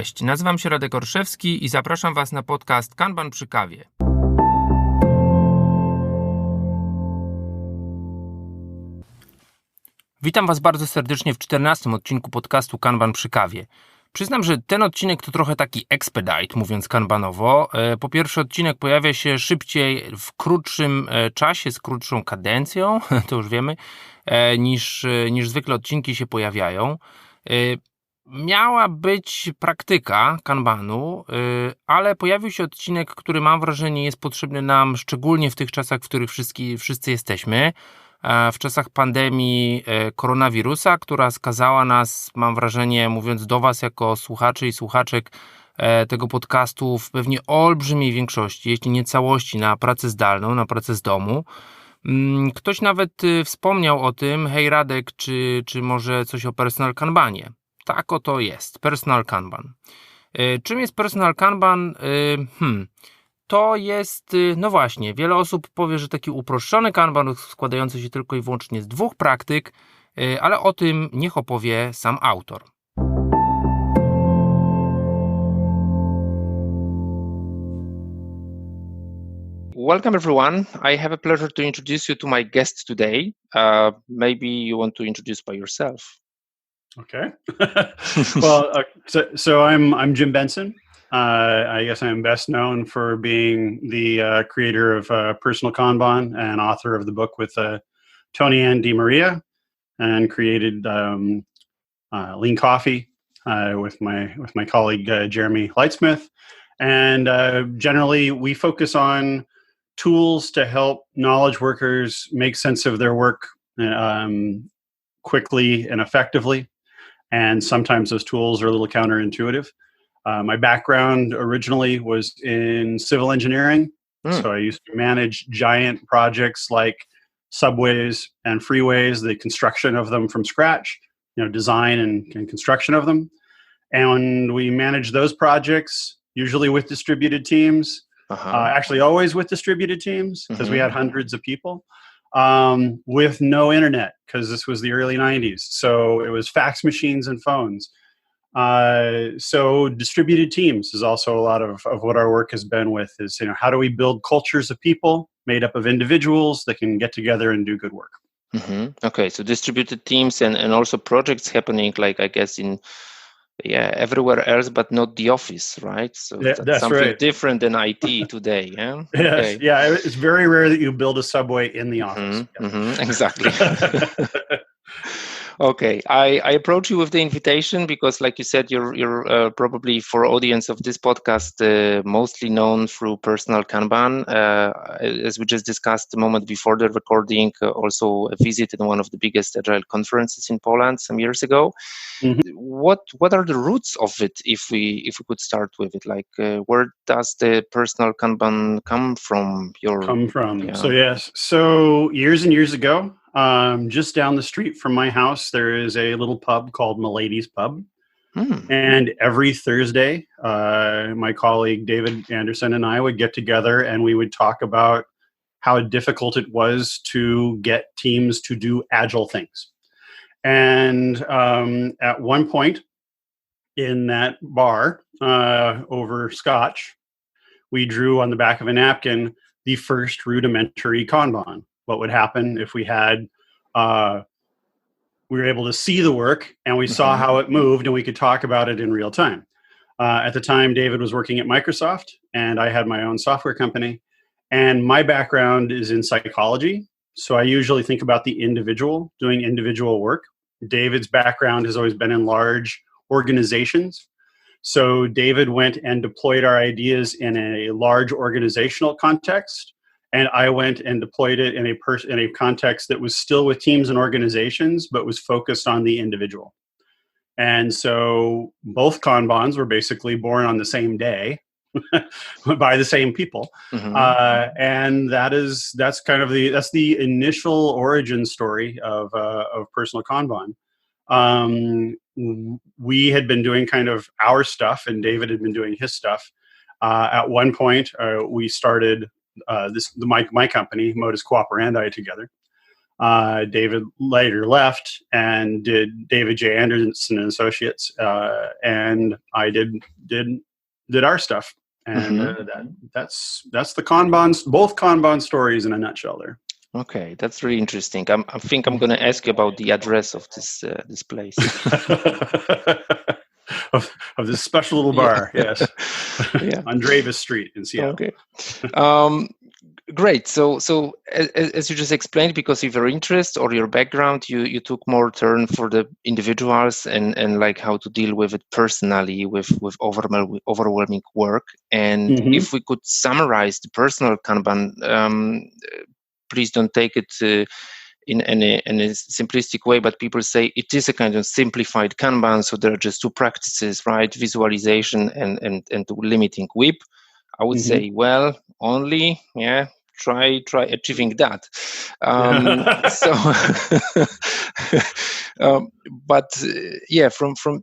Cześć, nazywam się Radek Orszewski i zapraszam Was na podcast Kanban przy kawie. Witam Was bardzo serdecznie w 14. odcinku podcastu Kanban przy kawie. Przyznam, że ten odcinek to trochę taki expedite, mówiąc kanbanowo. Po pierwsze, odcinek pojawia się szybciej, w krótszym czasie, z krótszą kadencją, to już wiemy, niż zwykle odcinki się pojawiają. Miała być praktyka kanbanu, ale pojawił się odcinek, który mam wrażenie jest potrzebny nam szczególnie w tych czasach, w których wszyscy jesteśmy. W czasach pandemii koronawirusa, która skazała nas, mam wrażenie, mówiąc do Was jako słuchaczy i słuchaczek tego podcastu, w pewnie olbrzymiej większości, jeśli nie całości, na pracę zdalną, na pracę z domu. Ktoś nawet wspomniał o tym, hej Radek, czy może coś o Personal Kanbanie? Tak oto jest, Personal Kanban. Czym jest Personal Kanban? To jest, no właśnie, wiele osób powie, że taki uproszczony kanban składający się tylko i wyłącznie z 2 praktyk, ale o tym niech opowie sam autor. Welcome everyone. I have a pleasure to introduce you to my guest today. Maybe you want to introduce by yourself. Okay. Well, so I'm Jim Benson. I guess I'm best known for being the creator of Personal Kanban and author of the book with Tony Ann DiMaria, and created Lean Coffee with my colleague Jeremy Lightsmith. And generally, we focus on tools to help knowledge workers make sense of their work quickly and effectively. And sometimes those tools are a little counterintuitive. My background originally was in civil engineering. So I used to manage giant projects like subways and freeways, the construction of them from scratch, design and construction of them. And we managed those projects usually with distributed teams, actually always with distributed teams because we had hundreds of people. With no internet, because this was the early 90s. So it was fax machines and phones. So distributed teams is also a lot of what our work has been with is, how do we build cultures of people made up of individuals that can get together and do good work? Okay, so distributed teams and also projects happening, like I guess in everywhere else, but not the office, right? So that's something right. different than IT today, yeah? Yes, okay. Yeah, it's very rare that you build a subway in the office. Exactly. Okay, I approach you with the invitation because, like you said, you're probably, for audience of this podcast, mostly known through Personal Kanban. As we just discussed a moment before the recording, also visited one of the biggest agile conferences in Poland some years ago. What are the roots of it? If we could start with it, like where does the Personal Kanban come from? So years and years ago. Just down the street from my house, there is a little pub called Milady's Pub. And every Thursday, my colleague David Anderson and I would get together and we would talk about how difficult it was to get teams to do agile things. And at one point in that bar over scotch, we drew on the back of a napkin the first rudimentary Kanban. What would happen if we had, we were able to see the work and we saw how it moved and we could talk about it in real time. At the time, David was working at Microsoft and I had my own software company. And my background is in psychology. So I usually think about the individual doing individual work. David's background has always been in large organizations. So David went and deployed our ideas in a large organizational context. And I went and deployed it in a context that was still with teams and organizations, but was focused on the individual. And so both Kanbans were basically born on the same day by the same people. And that's the initial origin story of Personal Kanban. We had been doing kind of our stuff, and David had been doing his stuff. At one point, we started my company, Modus Cooperandi, together. David later left and did David J. Anderson and Associates, and I did our stuff. And that's the Kanban, both Kanban stories in a nutshell there. Okay, that's really interesting. I think I'm going to ask you about the address of this place. of this special little bar, yes. Yeah. On Dravis Street in Seattle. Okay. Great. So as you just explained, because of your interest or your background, you took more turn for the individuals and like how to deal with it personally with overwhelming work. And if we could summarize the personal Kanban, please don't take it in a simplistic way, but people say it is a kind of simplified Kanban. So there are just two practices, right? Visualization and limiting WIP. I would say, well, only, try achieving that.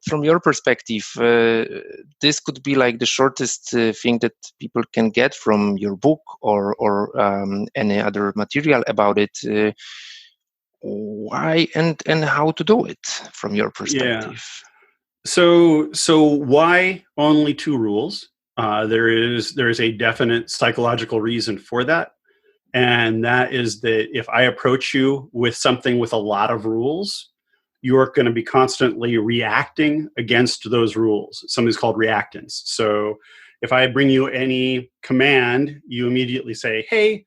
From your perspective, this could be like the shortest thing that people can get from your book or any other material about it. Why and how to do it from your perspective? So why only 2 rules? There is a definite psychological reason for that. And that is that if I approach you with something with a lot of rules, you're going to be constantly reacting against those rules. Something's called reactance. So if I bring you any command, you immediately say, hey,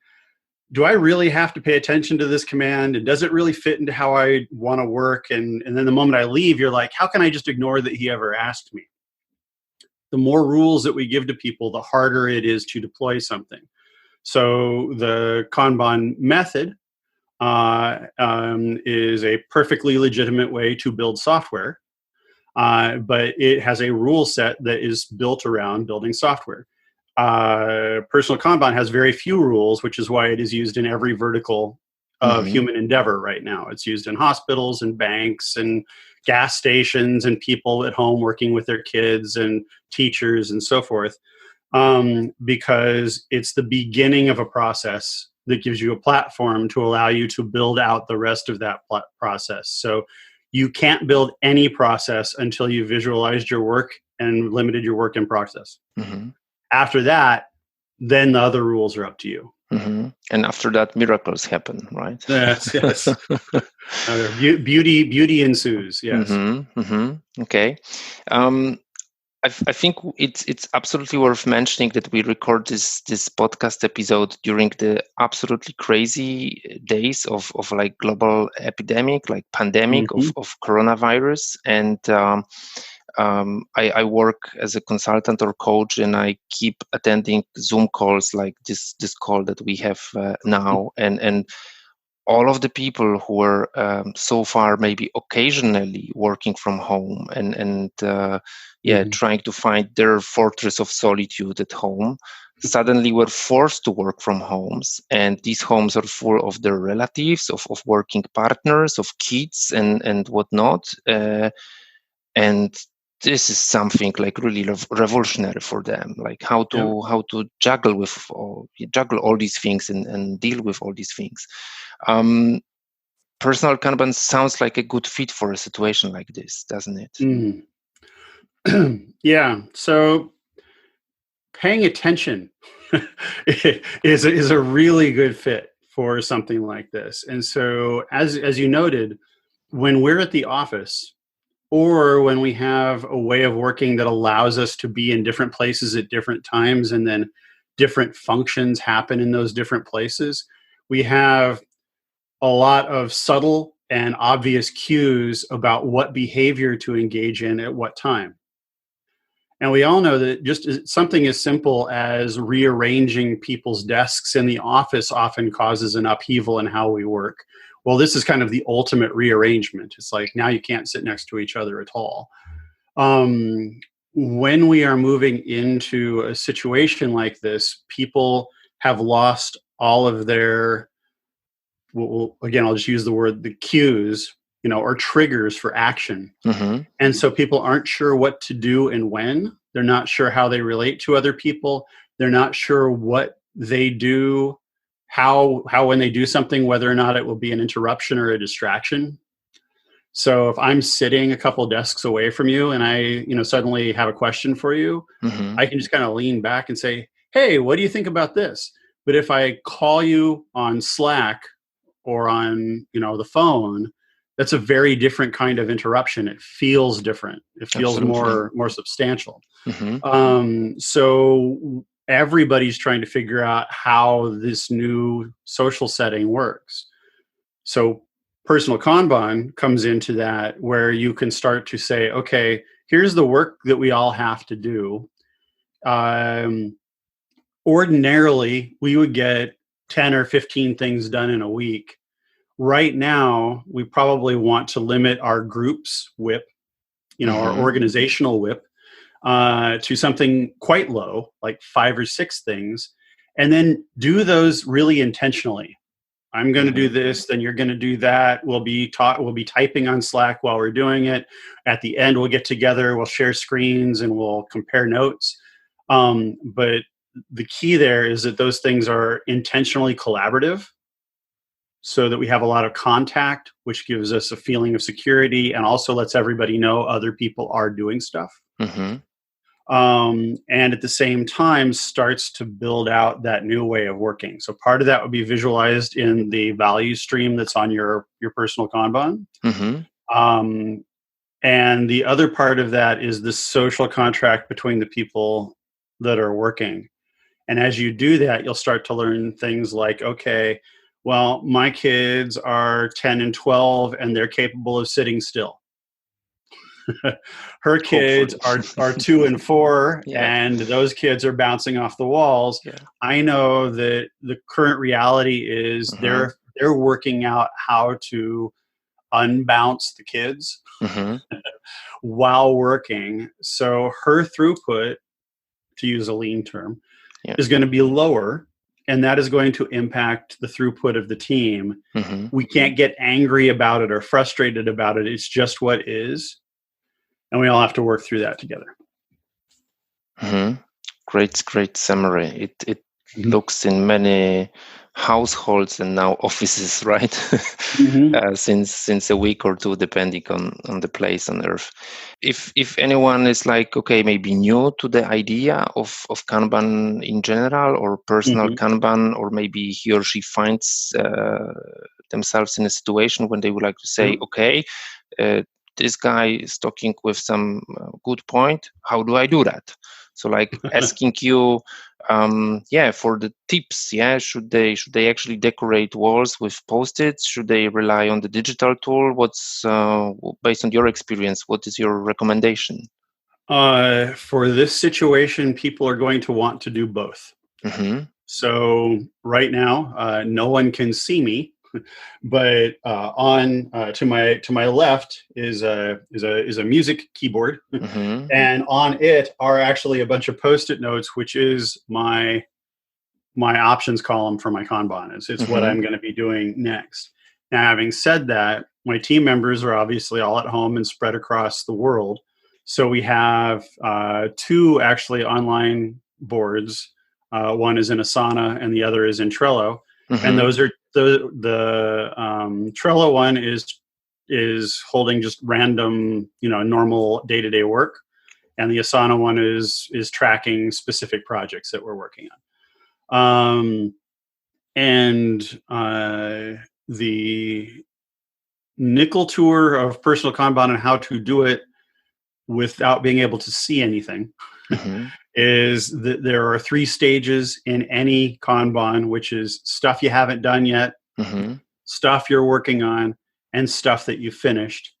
do I really have to pay attention to this command? And does it really fit into how I want to work? And then the moment I leave, you're like, how can I just ignore that he ever asked me? The more rules that we give to people, the harder it is to deploy something. So the Kanban method is a perfectly legitimate way to build software, but it has a rule set that is built around building software. Personal Kanban has very few rules, which is why it is used in every vertical of human endeavor right now. It's used in hospitals and banks and gas stations and people at home working with their kids and teachers and so forth, because it's the beginning of a process that gives you a platform to allow you to build out the rest of that process. So you can't build any process until you visualized your work and limited your work in process. After that, then the other rules are up to you. And after that, miracles happen, right? Yes. Beauty ensues. Yes. Okay. I think it's absolutely worth mentioning that we record this podcast episode during the absolutely crazy days of like global epidemic, like pandemic of coronavirus. And I work as a consultant or coach, and I keep attending Zoom calls like this call that we have now, and all of the people who were so far maybe occasionally working from home and trying to find their fortress of solitude at home, suddenly were forced to work from homes, and these homes are full of their relatives, of working partners, of kids and whatnot, and this is something like really revolutionary for them, like how to juggle all these things and deal with all these things. Personal Kanban sounds like a good fit for a situation like this, doesn't it? Yeah. So paying attention is a really good fit for something like this. And so as you noted, when we're at the office, or when we have a way of working that allows us to be in different places at different times, and then different functions happen in those different places, we have a lot of subtle and obvious cues about what behavior to engage in at what time. And we all know that just something as simple as rearranging people's desks in the office often causes an upheaval in how we work. Well, this is kind of the ultimate rearrangement. It's like now you can't sit next to each other at all. When we are moving into a situation like this, people have lost all of their, again, I'll just use the cues, or triggers for action. And so people aren't sure what to do and when. They're not sure how they relate to other people. They're not sure what they do how when they do something, whether or not it will be an interruption or a distraction. So if I'm sitting a couple desks away from you and I, suddenly have a question for you, I can just kind of lean back and say, hey, what do you think about this? But if I call you on Slack or on, the phone, that's a very different kind of interruption. It feels different. It feels more substantial. So everybody's trying to figure out how this new social setting works. So Personal Kanban comes into that, where you can start to say, okay, here's the work that we all have to do. Ordinarily, we would get 10 or 15 things done in a week. Right now, we probably want to limit our group's WIP, our organizational WIP, to something quite low, like 5 or 6 things, and then do those really intentionally. I'm going to do this, then you're going to do that. We'll be typing on Slack while we're doing it. At the end, we'll get together, we'll share screens, and we'll compare notes. But the key there is that those things are intentionally collaborative, so that we have a lot of contact, which gives us a feeling of security and also lets everybody know other people are doing stuff. And at the same time starts to build out that new way of working. So part of that would be visualized in the value stream that's on your personal Kanban. And the other part of that is the social contract between the people that are working. And as you do that, you'll start to learn things like, okay, well, my kids are 10 and 12 and they're capable of sitting still. Her kids are 2 and 4, and those kids are bouncing off the walls. I know that the current reality is they're working out how to unbounce the kids while working. So her throughput, to use a lean term, is going to be lower, and that is going to impact the throughput of the team. We can't get angry about it or frustrated about it. It's just what is. And we all have to work through that together. Great summary. It looks in many households and now offices, right? Since a week or two, depending on the place on Earth. If anyone is like, okay, maybe new to the idea of Kanban in general, or personal Kanban, or maybe he or she finds themselves in a situation when they would like to say, okay, this guy is talking with some good point. How do I do that? So, like asking you, for the tips. Should they actually decorate walls with Post-its? Should they rely on the digital tool? What's based on your experience? What is your recommendation? For this situation, people are going to want to do both. So right now, no one can see me. But to my left is a music keyboard, and on it are actually a bunch of Post-it notes, which is my options column for my Kanban. It's what I'm going to be doing next. Now, having said that, my team members are obviously all at home and spread across the world. So we have 2 actually online boards. One is in Asana and the other is in Trello. And those are the Trello one is holding just random, normal day-to-day work, and the Asana one is tracking specific projects that we're working on. The nickel tour of personal Kanban and how to do it without being able to see anything is that there are 3 stages in any Kanban, which is stuff you haven't done yet, stuff you're working on, and stuff that you finished.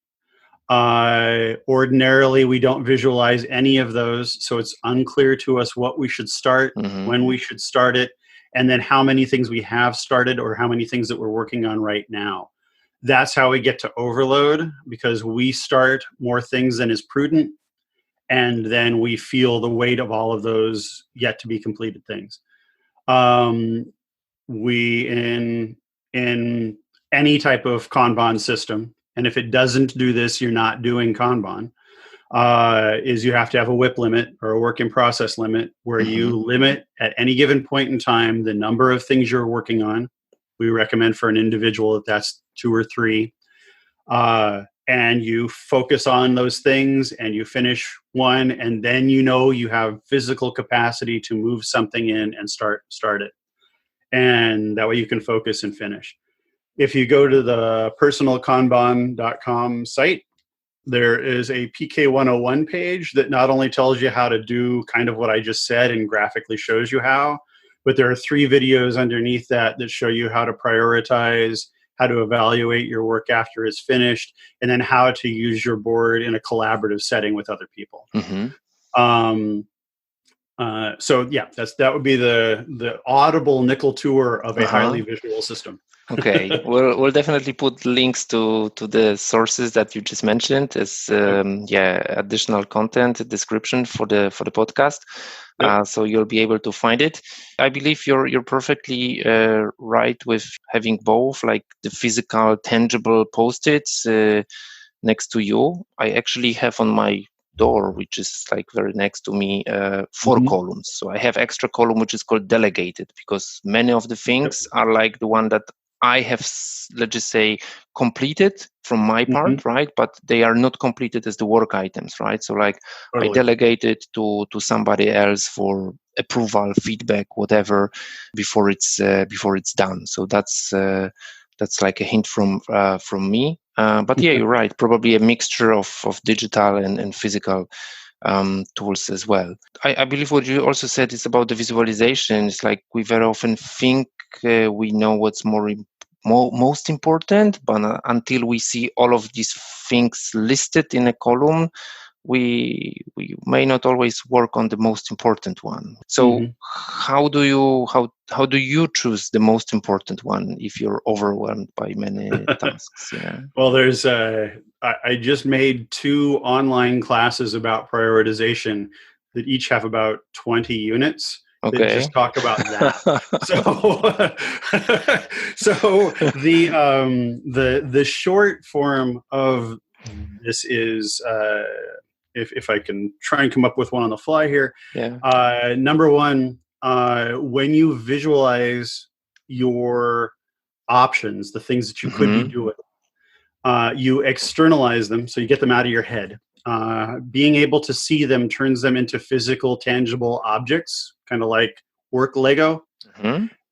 Ordinarily, we don't visualize any of those, so it's unclear to us what we should start, when we should start it, and then how many things we have started or how many things that we're working on right now. That's how we get to overload, because we start more things than is prudent, and then we feel the weight of all of those yet to be completed things. We in any type of Kanban system, and if it doesn't do this, you're not doing Kanban. is you have to have a WIP limit or a work in process limit where you limit at any given point in time the number of things you're working on. We recommend for an individual that that's 2 or 3. And you focus on those things and you finish one, and then you have physical capacity to move something in and start it. And that way you can focus and finish. If you go to the personalkanban.com site, there is a PK 101 page that not only tells you how to do kind of what I just said and graphically shows you how, but there are 3 videos underneath that show you how to prioritize, how to evaluate your work after it's finished, and then how to use your board in a collaborative setting with other people. So yeah, that would be the audible nickel tour of a highly visual system. Okay, we'll definitely put links to the sources that you just mentioned as additional content description for the podcast. So you'll be able to find it. I believe you're perfectly right with having both, like the physical, tangible post-its next to you. I actually have on my door, which is like very next to me, 4 columns. So I have extra column which is called delegated, because many of the things are like the one that I have, let's just say, completed from my part, right? But they are not completed as the work items, right? So like I delegate it to somebody else for approval, feedback, whatever, before it's done. So that's like a hint from me. But yeah, you're right. Probably a mixture of digital and physical tools as well. I believe what you also said is about the visualization. It's like we very often think we know what's most important, but until we see all of these things listed in a column, we may not always work on the most important one. So how do you choose the most important one if you're overwhelmed by many tasks? Yeah. Well, there's I just made 2 online classes about prioritization that each have about 20 units. Okay. That just talk about that. So the short form of this is if I can try and come up with one on the fly here. Yeah. Number 1, when you visualize your options, the things that you could be doing, you externalize them, so you get them out of your head. Being able to see them turns them into physical, tangible objects, kind of like work Lego.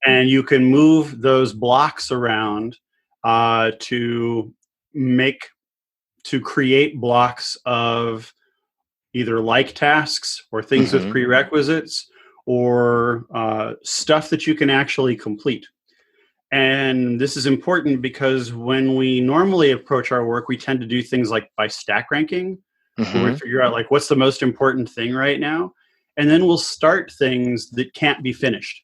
And you can move those blocks around to create blocks of either like tasks or things with prerequisites or stuff that you can actually complete. And this is important because when we normally approach our work, we tend to do things like by stack ranking, where we figure out like what's the most important thing right now. And then we'll start things that can't be finished.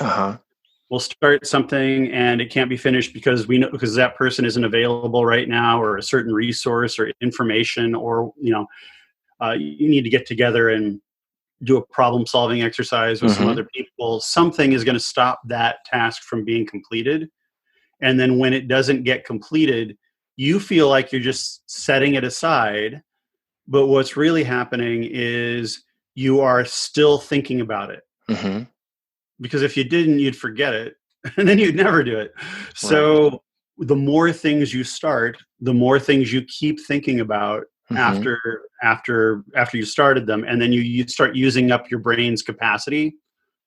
We'll start something and it can't be finished because we know, because that person isn't available right now, or a certain resource or information, or, you need to get together and do a problem-solving exercise with some other people. Something is going to stop that task from being completed. And then when it doesn't get completed, you feel like you're just setting it aside. But what's really happening is you are still thinking about it. Because if you didn't, you'd forget it, and then you'd never do it. So the more things you start, the more things you keep thinking about after you started them, and then you start using up your brain's capacity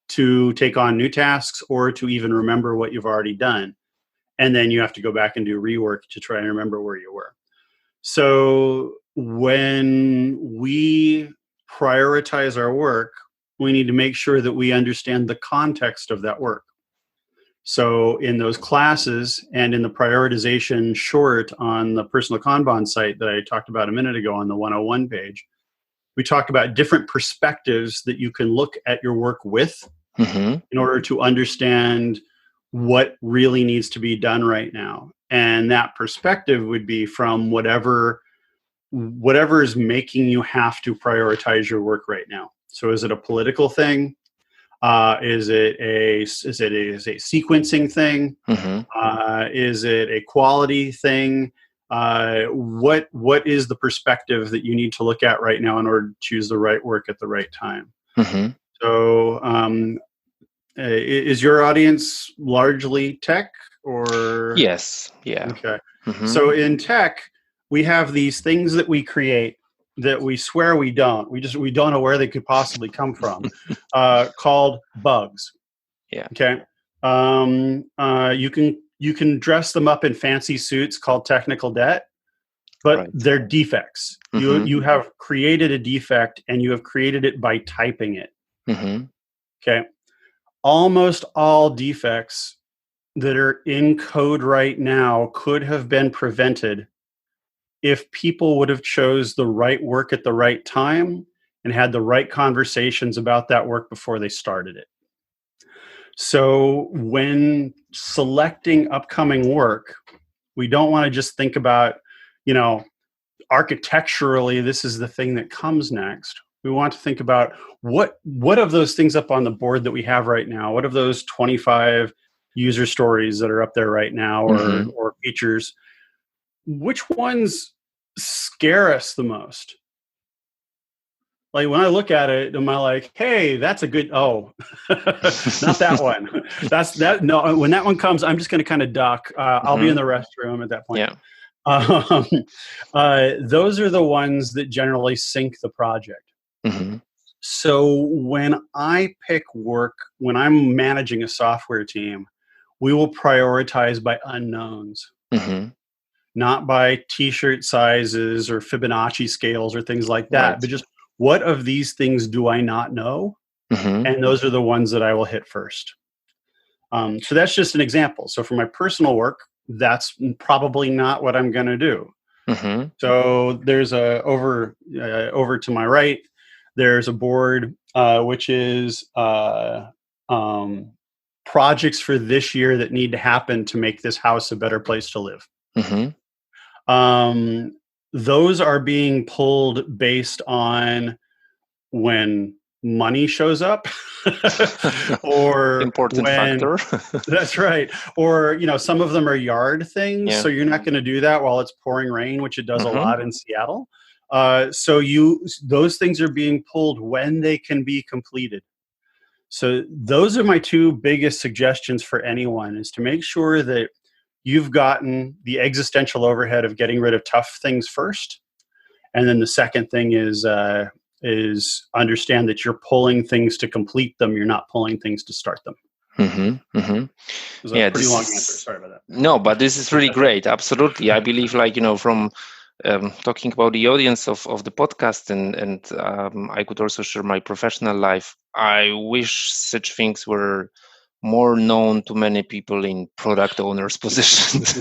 to take on new tasks or to even remember what you've already done, and then you have to go back and do rework to try and remember where you were. So when we prioritize our work, we need to make sure that we understand the context of that work. So in those classes and in the prioritization short on the Personal Kanban site that I talked about a minute ago on the 101 page, we talk about different perspectives that you can look at your work with in order to understand what really needs to be done right now. And that perspective would be from whatever is making you have to prioritize your work right now. So is it a political thing? Is it a sequencing thing? Is it a quality thing? What is the perspective that you need to look at right now in order to choose the right work at the right time? Mm-hmm. So, is your audience largely tech or? Yes. Yeah. Okay. Mm-hmm. So in tech, we have these things that we create that we swear we don't. We don't know where they could possibly come from, called bugs. Yeah. Okay. You can dress them up in fancy suits called technical debt, but Right. they're defects. Mm-hmm. You have created a defect, and you have created it by typing it. Mm-hmm. Okay. Almost all defects that are in code right now could have been prevented if people would have chose the right work at the right time and had the right conversations about that work before they started it. So when selecting upcoming work, we don't want to just think about, architecturally, this is the thing that comes next. We want to think about what of those things up on the board that we have right now, what of those 25 user stories that are up there right now, Mm-hmm. or features, which ones scare us the most? Like when I look at it, am I like, hey, that's a good, not that one. That's that. No, when that one comes, I'm just going to kind of duck. I'll be in the restroom at that point. Yeah. Those are the ones that generally sink the project. Mm-hmm. So when I pick work, when I'm managing a software team, we will prioritize by unknowns, Mm-hmm. not by t-shirt sizes or Fibonacci scales or things like that, Right. but just what of these things do I not know? Mm-hmm. And those are the ones that I will hit first. So that's just an example. So for my personal work, that's probably not what I'm going to do. Mm-hmm. So there's over to my right, there's a board which is projects for this year that need to happen to make this house a better place to live. Mm-hmm. Those are being pulled based on when money shows up or important factor. That's right. Or, some of them are yard things. Yeah. So you're not going to do that while it's pouring rain, which it does Mm-hmm. a lot in Seattle. So those things are being pulled when they can be completed. So those are my two biggest suggestions for anyone, is to make sure that you've gotten the existential overhead of getting rid of tough things first. And then the second thing is understand that you're pulling things to complete them. You're not pulling things to start them. Mm-hmm. Mm-hmm. It was a pretty long answer. Sorry about that. No, but this is really great. Absolutely. I believe, from talking about the audience of the podcast, and I could also share my professional life. I wish such things were more known to many people in product owners positions.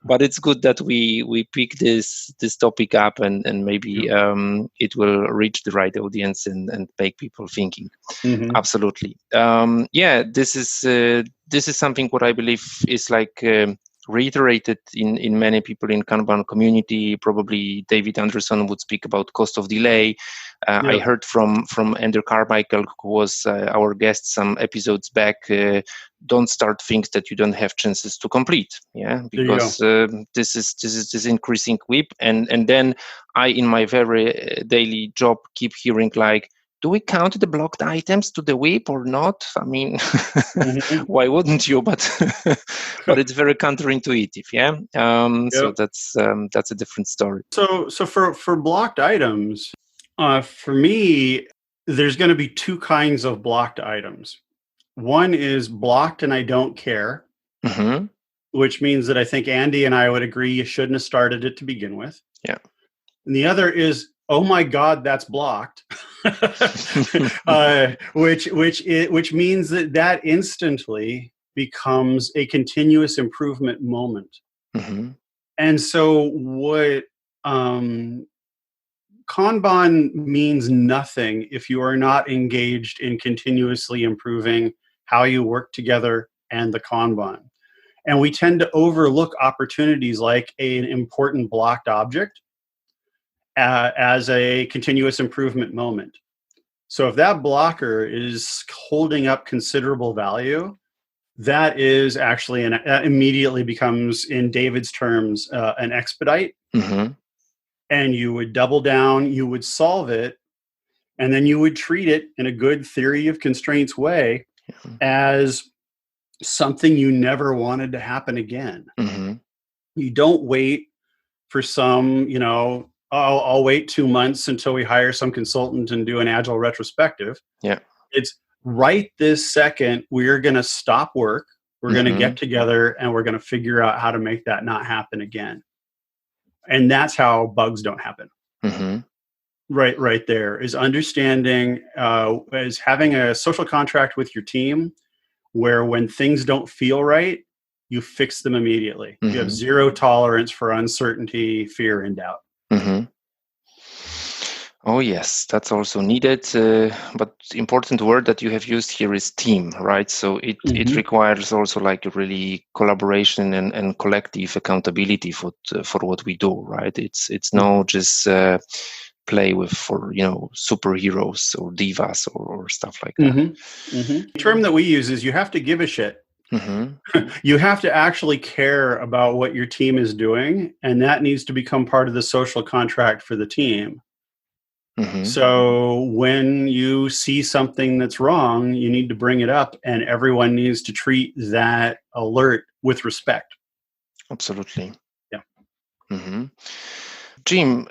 But it's good that we pick this topic up, and maybe it will reach the right audience and make people thinking. Mm-hmm. Absolutely. This is something what I believe is reiterated in many people in Kanban community. Probably David Anderson would speak about cost of delay. I heard from Andrew Carmichael, who was our guest some episodes back, don't start things that you don't have chances to complete. Yeah, because this is increasing whip, and then I, in my very daily job, keep hearing do we count the blocked items to the whip or not? I mean, why wouldn't you? But but it's very counterintuitive. Yeah. So that's a different story. So for blocked items, for me, there's going to be two kinds of blocked items. One is blocked and I don't care, Mm-hmm. which means that I think Andy and I would agree you shouldn't have started it to begin with. Yeah. And the other is, oh my God, that's blocked, which means that instantly becomes a continuous improvement moment. Mm-hmm. And so what Kanban means nothing if you are not engaged in continuously improving how you work together and the Kanban. And we tend to overlook opportunities like an important blocked object as a continuous improvement moment. So if that blocker is holding up considerable value, that is actually that immediately becomes, in David's terms, an expedite. Mm-hmm. And you would double down, you would solve it, and then you would treat it in a good theory of constraints way as something you never wanted to happen again. Mm-hmm. You don't wait for some, I'll wait 2 months until we hire some consultant and do an agile retrospective. Yeah. It's right this second, we're going to stop work. We're going to get together and we're going to figure out how to make that not happen again. And that's how bugs don't happen. Mm-hmm. Right there is understanding, is having a social contract with your team where when things don't feel right, you fix them immediately. You have zero tolerance for uncertainty, fear, and doubt. Mm-hmm. Oh, yes, that's also needed. But important word that you have used here is team, right? So it requires also like a really collaboration and collective accountability for what we do, right? It's no just play with for superheroes or divas or stuff like that. The term that we use is you have to give a shit. You have to actually care about what your team is doing, and that needs to become part of the social contract for the team. So when you see something that's wrong, you need to bring it up, and everyone needs to treat that alert with respect. Absolutely. Yeah. Jim,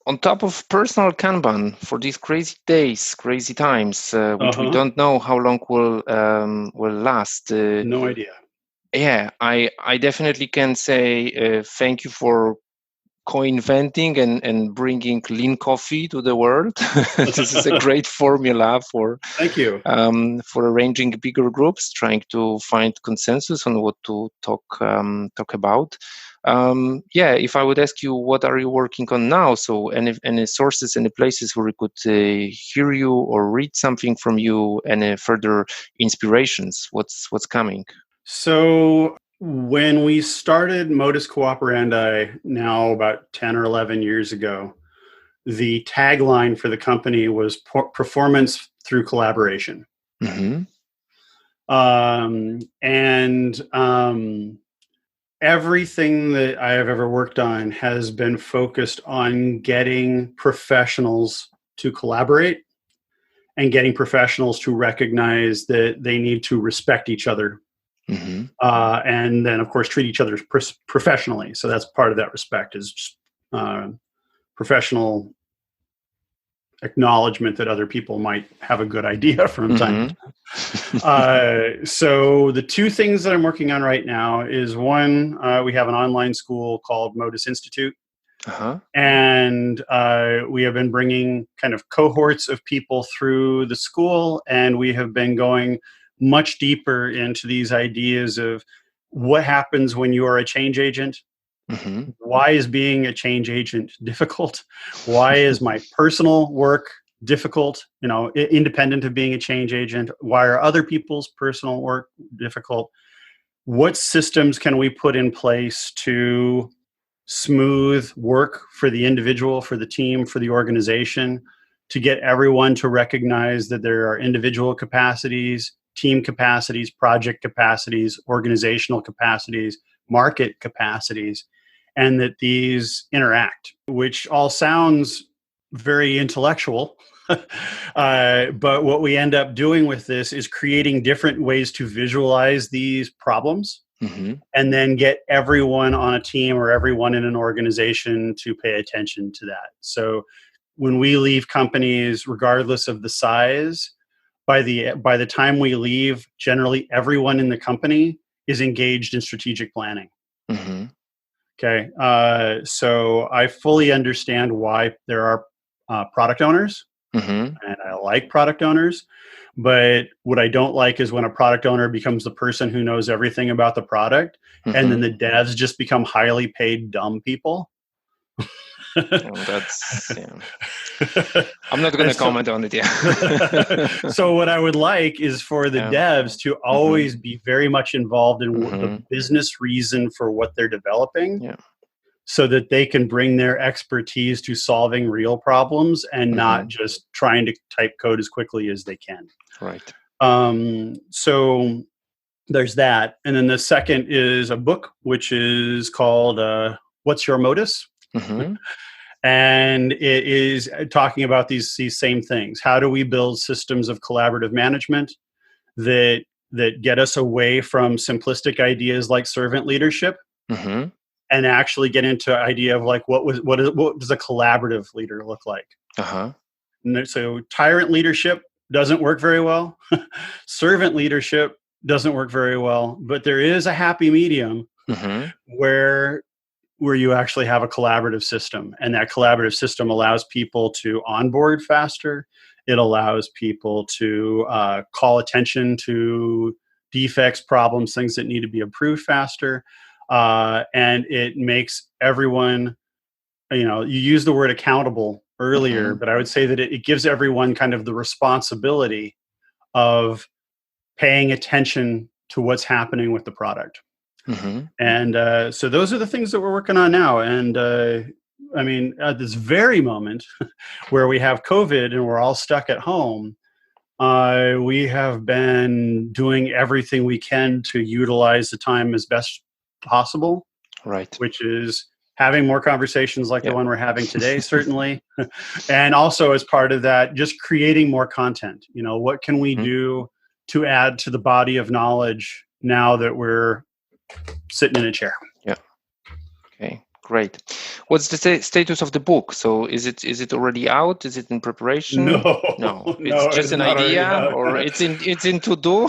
on top of personal Kanban, for these crazy days, crazy times, which we don't know how long will last. No idea. Yeah, I definitely can say thank you for co-inventing and bringing lean coffee to the world. This is a great formula for thank you for arranging bigger groups, trying to find consensus on what to talk about. If I would ask you, what are you working on now? So any sources, any places where we could hear you or read something from you, any further inspirations? What's coming? So when we started Modus Cooperandi, now about 10 or 11 years ago, the tagline for the company was performance through collaboration. Everything that I have ever worked on has been focused on getting professionals to collaborate and getting professionals to recognize that they need to respect each other. And then, of course, treat each other professionally. So that's part of that respect, is professional acknowledgement that other people might have a good idea from time to time. So the two things that I'm working on right now is one, we have an online school called Modus Institute. And we have been bringing kind of cohorts of people through the school, and we have been going much deeper into these ideas of what happens when you are a change agent. Why is being a change agent difficult? Why is my personal work difficult, independent of being a change agent? Why are other people's personal work difficult? What systems can we put in place to smooth work for the individual, for the team, for the organization, to get everyone to recognize that there are individual capacities, team capacities, project capacities, organizational capacities, market capacities, and that these interact, which all sounds very intellectual. But what we end up doing with this is creating different ways to visualize these problems and then get everyone on a team or everyone in an organization to pay attention to that. So when we leave companies, regardless of the size, by the time we leave, generally everyone in the company is engaged in strategic planning. Okay, so I fully understand why there are product owners, and I like product owners. But what I don't like is when a product owner becomes the person who knows everything about the product, and then the devs just become highly paid dumb people. I'm not going to comment on it yet. So what I would like is for the devs to always be very much involved in the business reason for what they're developing, so that they can bring their expertise to solving real problems and not just trying to type code as quickly as they can. Right. So there's that. And then the second is a book, which is called What's Your Modus? Mhm. And it is talking about these same things. How do we build systems of collaborative management that get us away from simplistic ideas like servant leadership Mhm. and actually get into idea of like what does a collaborative leader look like? Aha. And so tyrant leadership doesn't work very well. Servant leadership doesn't work very well, but there is a happy medium Mhm. where you actually have a collaborative system, and that collaborative system allows people to onboard faster. It allows people to call attention to defects, problems, things that need to be improved faster. And it makes everyone, you use the word accountable earlier, Mhm. but I would say that it gives everyone kind of the responsibility of paying attention to what's happening with the product. Mhm. And so those are the things that we're working on now. And I mean, at this very moment where we have COVID and we're all stuck at home, we have been doing everything we can to utilize the time as best possible, Right. which is having more conversations like Yeah. the one we're having today, certainly. And also as part of that, just creating more content. What can we Mhm. do to add to the body of knowledge now that we're sitting in a chair? Yeah. Okay. Great. What's the status of the book? So is it already out? Is it in preparation? No, No. no, It's just it's an not already idea, out. or it's in to do.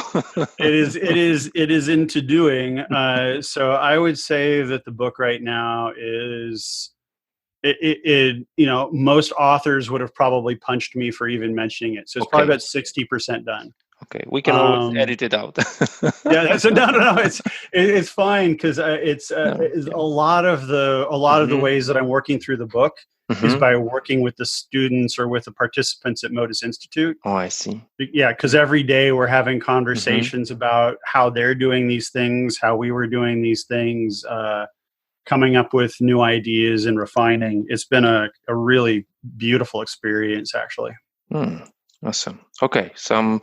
It is into doing. So I would say that the book right now is most authors would have probably punched me for even mentioning it. So it's probably Okay. about 60% done. Okay. We can always Um, edit it out. Yeah, no. It's fine because it's No, a lot of the Mhm. ways that I'm working through the book is Mhm. by working with the students or with the participants at Modus Institute. Oh, I see. Yeah, because every day we're having Mm-hmm. conversations about how they're doing these things, how we were doing these things, coming up with new ideas and refining. It's been a really beautiful experience, actually. Awesome. Okay, so I'm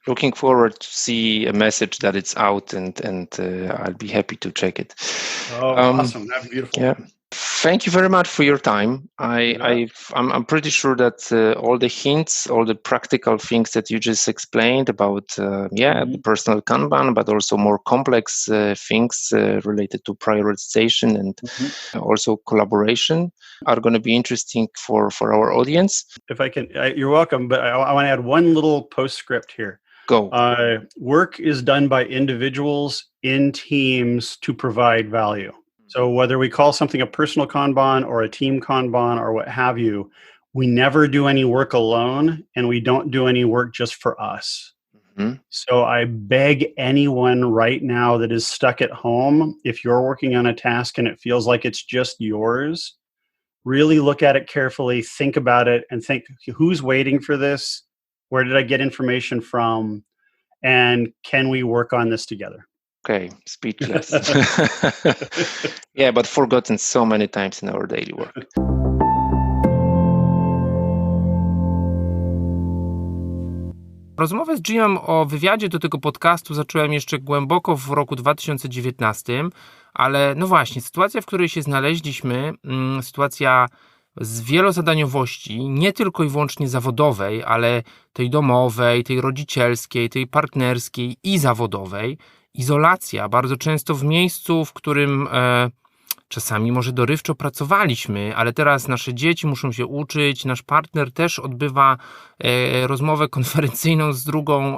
looking forward to see a message that it's out, and I'll be happy to check it. Oh, awesome! That's beautiful. Yeah. Thank you very much for your time. I'm pretty sure that all the hints, all the practical things that you just explained about, the personal Kanban, but also more complex things related to prioritization and also collaboration are going to be interesting for our audience. If I can, you're welcome. But I want to add one little postscript here. Go. Work is done by individuals in teams to provide value. So whether we call something a personal Kanban or a team Kanban or what have you, we never do any work alone, and we don't do any work just for us. Mhm. So I beg anyone right now that is stuck at home, if you're working on a task and it feels like it's just yours, really look at it carefully, think about it, and think, who's waiting for this? Where did I get information from? And can we work on this together? Okay, speechless. Yeah, but forgotten so many times in our daily work. Rozmowę z Jimem o wywiadzie do tego podcastu zacząłem jeszcze głęboko w roku 2019, ale no właśnie, sytuacja, w której się znaleźliśmy, sytuacja z wielozadaniowości, nie tylko i wyłącznie zawodowej, ale tej domowej, tej rodzicielskiej, tej partnerskiej i zawodowej, izolacja, bardzo często w miejscu, w którym czasami może dorywczo pracowaliśmy, ale teraz nasze dzieci muszą się uczyć, nasz partner też odbywa rozmowę konferencyjną z drugą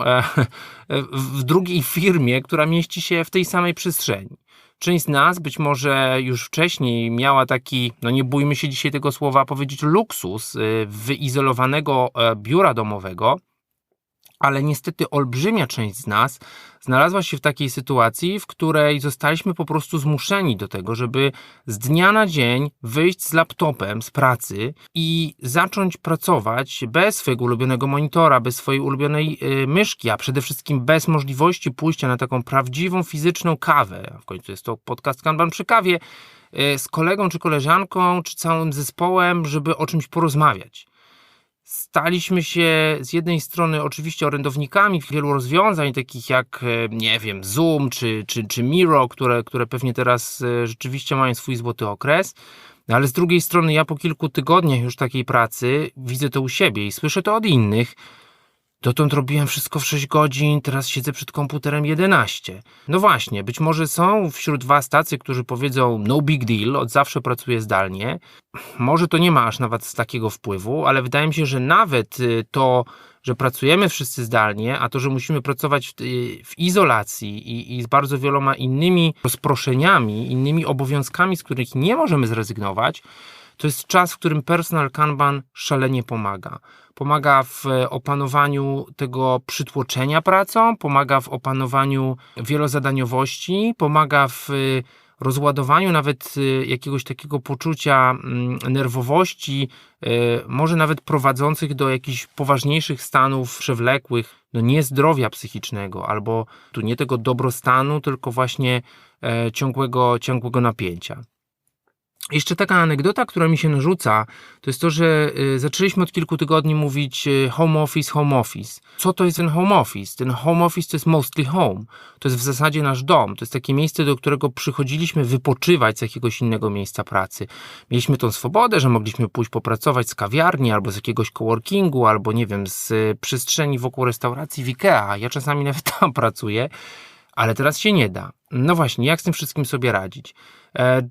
w drugiej firmie, która mieści się w tej samej przestrzeni. Część z nas być może już wcześniej miała taki, no nie bójmy się dzisiaj tego słowa powiedzieć, luksus wyizolowanego biura domowego, ale niestety olbrzymia część z nas znalazła się w takiej sytuacji, w której zostaliśmy po prostu zmuszeni do tego, żeby z dnia na dzień wyjść z laptopem z pracy i zacząć pracować bez swojego ulubionego monitora, bez swojej ulubionej myszki, a przede wszystkim bez możliwości pójścia na taką prawdziwą fizyczną kawę. W końcu jest to podcast Kanban przy kawie, z kolegą czy koleżanką, czy całym zespołem, żeby o czymś porozmawiać. staliśmy się z jednej strony oczywiście orędownikami wielu rozwiązań, takich jak, nie wiem, Zoom czy Miro, które pewnie teraz rzeczywiście mają swój złoty okres, ale z drugiej strony ja po kilku tygodniach już takiej pracy widzę to u siebie i słyszę to od innych. Dotąd robiłem wszystko w 6 godzin, teraz siedzę przed komputerem 11. No właśnie, być może są wśród was tacy, którzy powiedzą no big deal, od zawsze pracuję zdalnie. Może to nie ma aż nawet takiego wpływu, ale wydaje mi się, że nawet to, że pracujemy wszyscy zdalnie, a to, że musimy pracować w izolacji i z bardzo wieloma innymi rozproszeniami, innymi obowiązkami, z których nie możemy zrezygnować, to jest czas, w którym Personal Kanban szalenie pomaga. Pomaga w opanowaniu tego przytłoczenia pracą, pomaga w opanowaniu wielozadaniowości, pomaga w rozładowaniu nawet jakiegoś takiego poczucia nerwowości, może nawet prowadzących do jakichś poważniejszych stanów przewlekłych, no nie zdrowia psychicznego, albo tu nie tego dobrostanu, tylko właśnie ciągłego napięcia. Jeszcze taka anegdota, która mi się narzuca, to jest to, że zaczęliśmy od kilku tygodni mówić home office. Co to jest ten home office? Ten home office to jest mostly home. To jest w zasadzie nasz dom. To jest takie miejsce, do którego przychodziliśmy wypoczywać z jakiegoś innego miejsca pracy. Mieliśmy tą swobodę, że mogliśmy pójść popracować z kawiarni, albo z jakiegoś coworkingu, albo nie wiem, z przestrzeni wokół restauracji w IKEA. Ja czasami nawet tam pracuję, ale teraz się nie da. No właśnie, jak z tym wszystkim sobie radzić?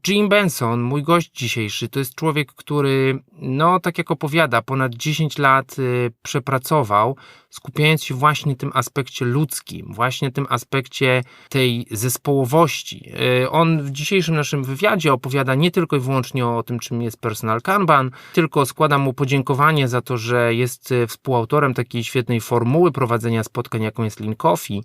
Jimem Bensonem, mój gość dzisiejszy, to jest człowiek, który, no tak jak opowiada, ponad 10 lat przepracował, skupiając się właśnie na tym aspekcie ludzkim, właśnie tym aspekcie tej zespołowości. On w dzisiejszym naszym wywiadzie opowiada nie tylko i wyłącznie o tym, czym jest Personal Kanban, tylko składam mu podziękowanie za to, że jest współautorem takiej świetnej formuły prowadzenia spotkań, jaką jest Lean Coffee,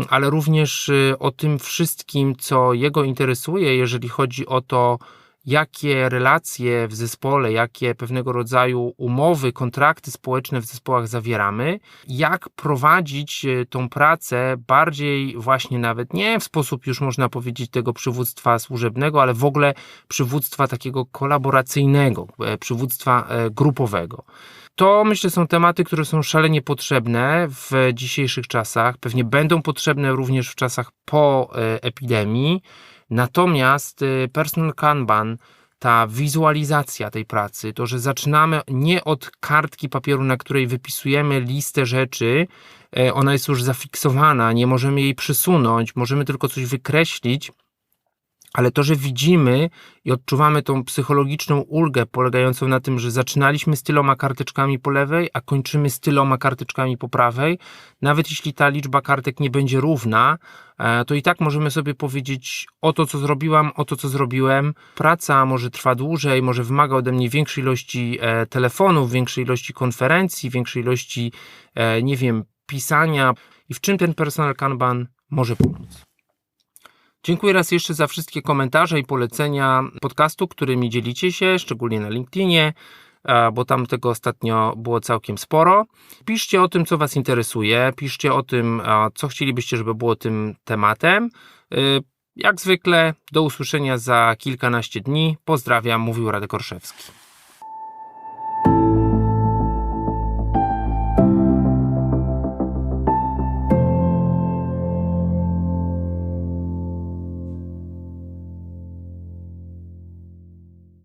ale również o tym wszystkim, co jego interesuje, jeżeli chodzi o to, jakie relacje w zespole, jakie pewnego rodzaju umowy, kontrakty społeczne w zespołach zawieramy, jak prowadzić tą pracę bardziej właśnie nawet nie w sposób już można powiedzieć tego przywództwa służebnego, ale w ogóle przywództwa takiego kolaboracyjnego, przywództwa grupowego. To myślę są tematy, które są szalenie potrzebne w dzisiejszych czasach, pewnie będą potrzebne również w czasach po epidemii. Natomiast Personal Kanban, ta wizualizacja tej pracy, to, że zaczynamy nie od kartki papieru, na której wypisujemy listę rzeczy, ona jest już zafiksowana, nie możemy jej przesunąć, możemy tylko coś wykreślić, ale to, że widzimy i odczuwamy tą psychologiczną ulgę polegającą na tym, że zaczynaliśmy z tyloma karteczkami po lewej, a kończymy z tyloma karteczkami po prawej, nawet jeśli ta liczba kartek nie będzie równa, to i tak możemy sobie powiedzieć oto co zrobiłam, oto co zrobiłem. Praca może trwa dłużej, może wymaga ode mnie większej ilości telefonów, większej ilości konferencji, większej ilości, nie wiem, pisania. I w czym ten Personal Kanban może pomóc? Dziękuję raz jeszcze za wszystkie komentarze i polecenia podcastu, którymi dzielicie się, szczególnie na LinkedInie, bo tam tego ostatnio było całkiem sporo. Piszcie o tym, co was interesuje, piszcie o tym, co chcielibyście, żeby było tym tematem. Jak zwykle, do usłyszenia za kilkanaście dni. Pozdrawiam, mówił Radek Orszewski.